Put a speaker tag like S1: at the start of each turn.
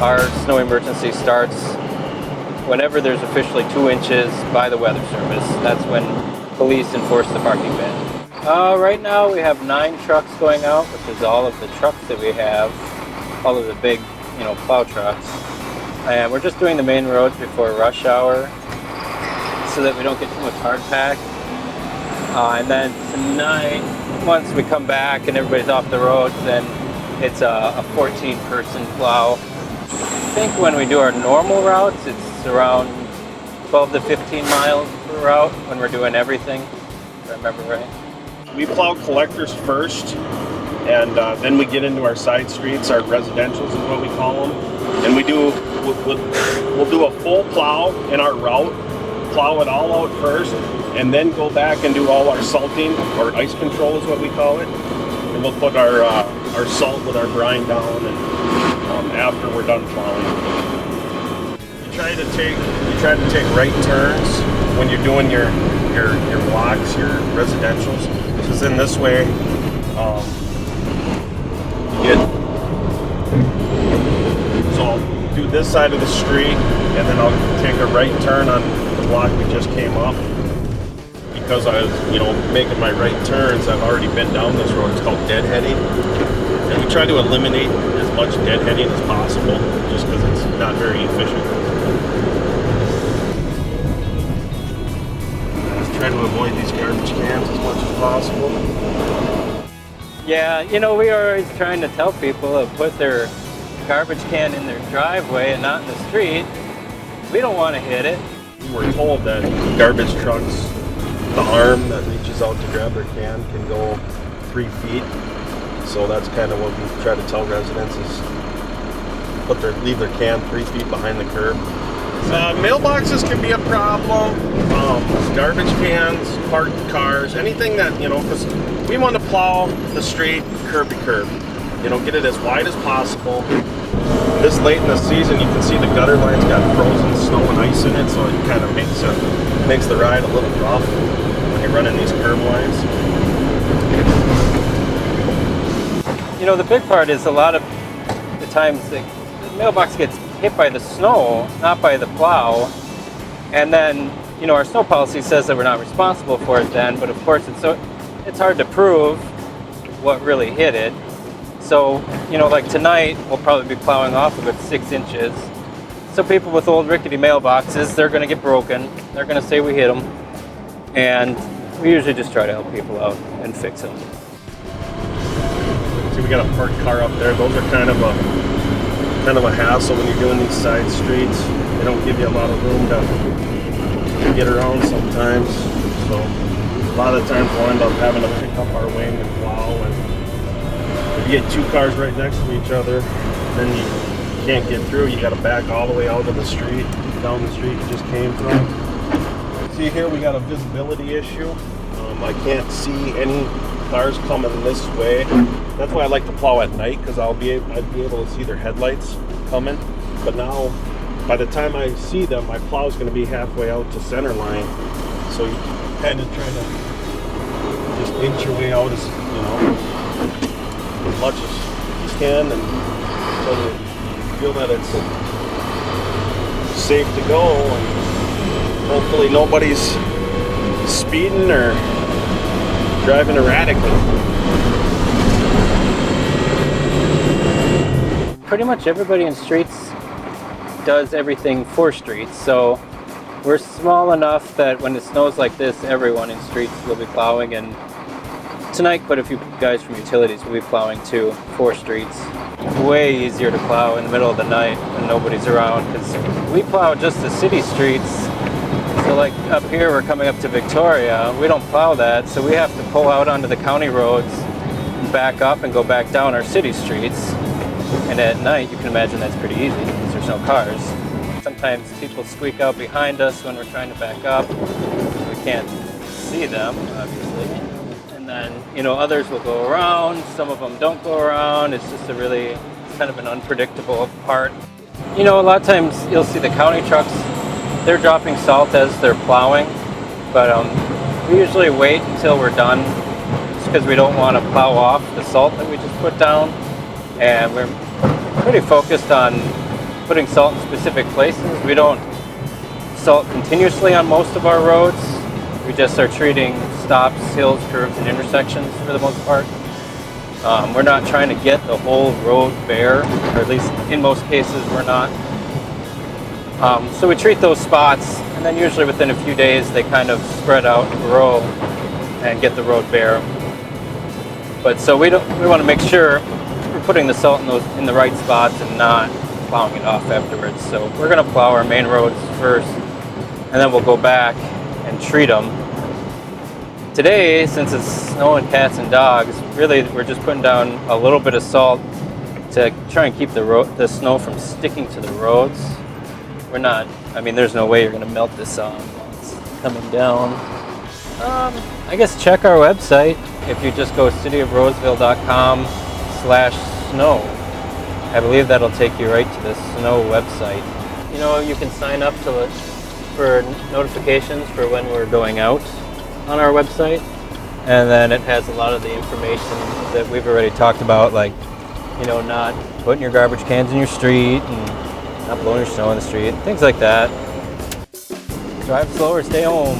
S1: our snow emergency starts whenever there's officially 2 inches by the Weather Service. That's when police enforce the parking ban. Right now we have 9 trucks going out, which is all of the trucks that we have, all of the big, plow trucks. And we're just doing the main roads before rush hour so that we don't get too much hard pack. And then tonight, once we come back and everybody's off the roads, then it's a 14-person plow. I think when we do our normal routes, it's around 12 to 15 miles per route when we're doing everything, if I remember right.
S2: We plow collectors first, and then we get into our side streets, our residentials is what we call them. And we'll do a full plow in our route, plow it all out first, and then go back and do all our salting, or ice control is what we call it. And we'll put our salt with our brine down, and after we're done plowing. You try to take right turns when you're doing your blocks, your residentials, because in this way so I'll do this side of the street, and then I'll take a right turn on the block we just came up. Because I was, making my right turns, I've already been down this road. It's called deadheading. And we try to eliminate as much deadheading as possible, just because it's not very efficient. Just try to avoid these garbage cans as much as possible.
S1: Yeah, we are always trying to tell people to put their garbage can in their driveway and not in the street. We don't want to hit it.
S2: We were told that garbage trucks, the arm that reaches out to grab their can go 3 feet. So that's kind of what we try to tell residents is leave their can 3 feet behind the curb. Mailboxes can be a problem. Garbage cans, parked cars, anything that, because we want to plow the street curb to curb. Get it as wide as possible. This late in the season, you can see the gutter line's got frozen snow and ice in it, so it kind of makes the ride a little rough when you're running these curb lines.
S1: The big part is a lot of the times the mailbox gets hit by the snow, not by the plow. And then, our snow policy says that we're not responsible for it then, but of course it's hard to prove what really hit it. So, like tonight, we'll probably be plowing off a good 6 inches. So people with old rickety mailboxes, they're going to get broken. They're going to say we hit them. And we usually just try to help people out and fix them.
S2: See, we got a parked car up there. Those are kind of a hassle when you're doing these side streets. They don't give you a lot of room to get around sometimes. So a lot of the times we'll end up having to pick up our wing and plow. And if you get 2 cars right next to each other, then you can't get through. You got to back all the way out of the street, down the street you just came from. See here, we got a visibility issue. I can't see any cars coming this way. That's why I like to plow at night, because I'd be able to see their headlights coming. But now, by the time I see them, my plow's going to be halfway out to center line. So you kind of try to just inch your way out as much as you can, and so you feel that it's safe to go, and hopefully nobody's speeding or driving erratically.
S1: Pretty much everybody in streets does everything for streets, so we're small enough that when it snows like this, everyone in streets will be plowing, and tonight quite a few guys from utilities will be plowing too for streets. Way easier to plow in the middle of the night when nobody's around, because we plow just the city streets. So like up here, we're coming up to Victoria, we don't plow that, so we have to pull out onto the county roads and back up and go back down our city streets. And at night, you can imagine that's pretty easy because there's no cars. Sometimes people squeak out behind us when we're trying to back up. We can't see them, obviously. And then, others will go around, some of them don't go around. It's just it's kind of an unpredictable part. A lot of times you'll see the county trucks, they're dropping salt as they're plowing, but we usually wait until we're done just because we don't want to plow off the salt that we just put down. And we're pretty focused on putting salt in specific places. We don't salt continuously on most of our roads. We just are treating stops, hills, curves, and intersections for the most part. We're not trying to get the whole road bare, or at least in most cases we're not. So we treat those spots, and then usually within a few days they kind of spread out and grow and get the road bare. But so we want to make sure we're putting the salt in the right spots and not plowing it off afterwards. So we're going to plow our main roads first, and then we'll go back and treat them. Today, since it's snowing cats and dogs, really we're just putting down a little bit of salt to try and keep the snow from sticking to the roads. We're not, I mean, there's no way you're going to melt this while it's coming down. I guess check our website. If you just go cityofroseville.com/snow, I believe that'll take you right to the snow website. You know, you can sign up for notifications for when we're going out on our website, and then it has a lot of the information that we've already talked about, like, you know, not putting your garbage cans in your street and not blowing your snow in the street, things like that. Drive slow or stay home.